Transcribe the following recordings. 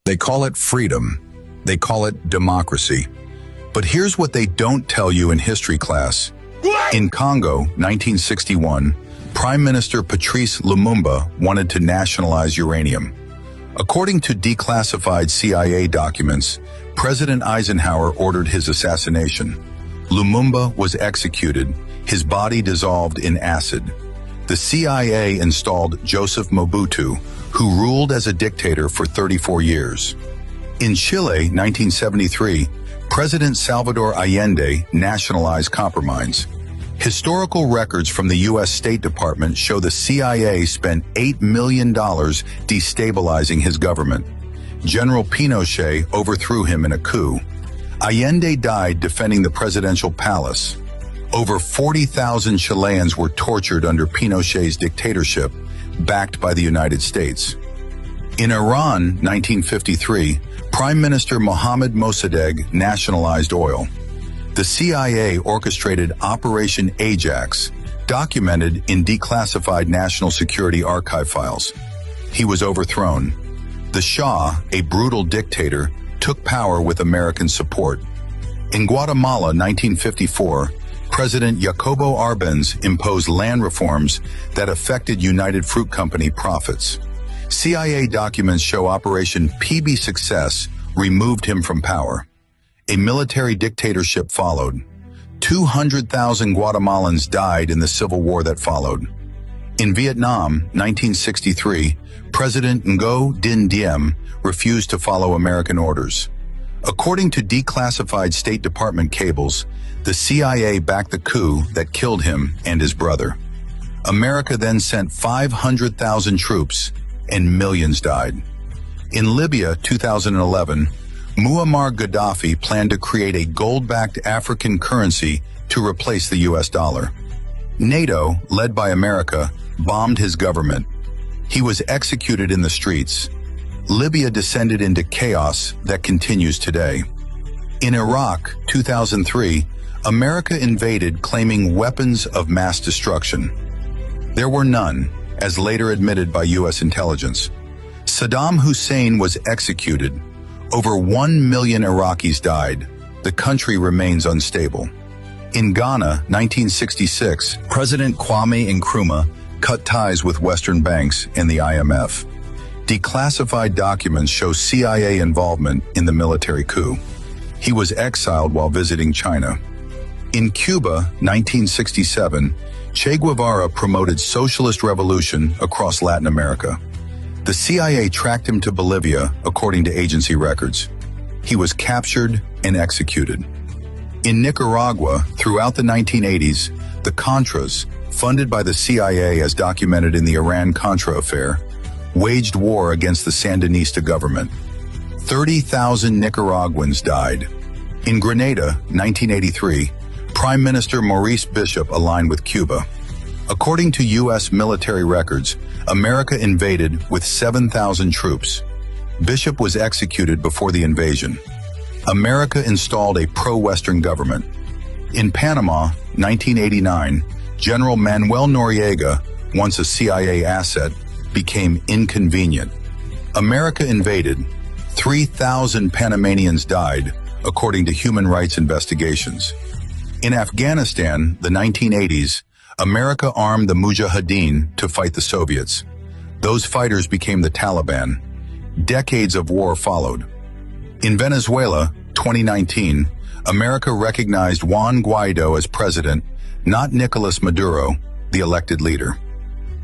They call it freedom. They call it democracy. But here's what they don't tell you in history class. In Congo, 1961, Prime Minister Patrice Lumumba wanted to nationalize uranium. According to declassified CIA documents, President Eisenhower ordered his assassination. Lumumba was executed, his body dissolved in acid. The CIA installed Joseph Mobutu, who ruled as a dictator for 34 years. In Chile, 1973, President Salvador Allende nationalized copper mines. Historical records from the U.S. State Department show the CIA spent $8 million destabilizing his government. General Pinochet overthrew him in a coup. Allende died defending the presidential palace. Over 40,000 Chileans were tortured under Pinochet's dictatorship, backed by the United States. In Iran, 1953, Prime Minister Mohammad Mossadegh nationalized oil. The CIA orchestrated Operation Ajax, documented in declassified National Security Archive files. He was overthrown. The Shah, a brutal dictator, took power with American support. In Guatemala, 1954, President Jacobo Arbenz imposed land reforms that affected United Fruit Company profits. CIA documents show Operation PB Success removed him from power. A military dictatorship followed. 200,000 Guatemalans died in the civil war that followed. In Vietnam, 1963, President Ngo Dinh Diem refused to follow American orders. According to declassified State Department cables, the CIA backed the coup that killed him and his brother. America then sent 500,000 troops, and millions died. In Libya, 2011, Muammar Gaddafi planned to create a gold-backed African currency to replace the US dollar. NATO, led by America, bombed his government. He was executed in the streets. Libya descended into chaos that continues today. In Iraq, 2003, America invaded claiming weapons of mass destruction. There were none, as later admitted by US intelligence. Saddam Hussein was executed. Over 1 million Iraqis died. The country remains unstable. In Ghana, 1966, President Kwame Nkrumah cut ties with Western banks and the IMF. Declassified documents show CIA involvement in the military coup. He was exiled while visiting China. In Cuba, 1967, Che Guevara promoted socialist revolution across Latin America. The CIA tracked him to Bolivia, according to agency records. He was captured and executed. In Nicaragua, throughout the 1980s, the Contras, funded by the CIA as documented in the Iran-Contra affair, waged war against the Sandinista government. 30,000 Nicaraguans died. In Grenada, 1983, Prime Minister Maurice Bishop aligned with Cuba. According to U.S. military records, America invaded with 7,000 troops. Bishop was executed before the invasion. America installed a pro-Western government. In Panama, 1989, General Manuel Noriega, once a CIA asset, became inconvenient. America invaded. 3,000 Panamanians died, according to human rights investigations. In Afghanistan, the 1980s, America armed the Mujahideen to fight the Soviets. Those fighters became the Taliban. Decades of war followed. In Venezuela, 2019, America recognized Juan Guaido as president, not Nicolas Maduro, the elected leader.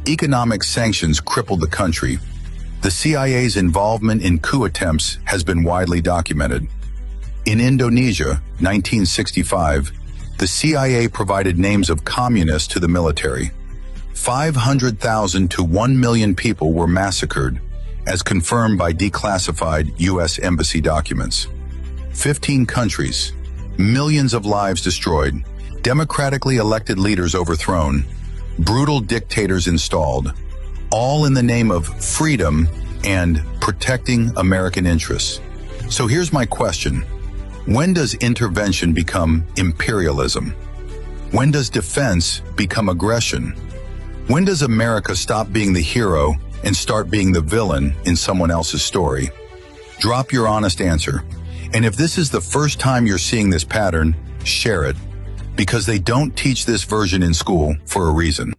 Economic sanctions crippled the country. The CIA's involvement in coup attempts has been widely documented. In Indonesia, 1965, the CIA provided names of communists to the military. 500,000 to 1 million people were massacred, as confirmed by declassified U.S. embassy documents. 15 countries, millions of lives destroyed, democratically elected leaders overthrown, brutal dictators installed, all in the name of freedom and protecting American interests. So here's my question. When does intervention become imperialism? When does defense become aggression? When does America stop being the hero and start being the villain in someone else's story? Drop your honest answer. And if this is the first time you're seeing this pattern, share it. Because they don't teach this version in school for a reason.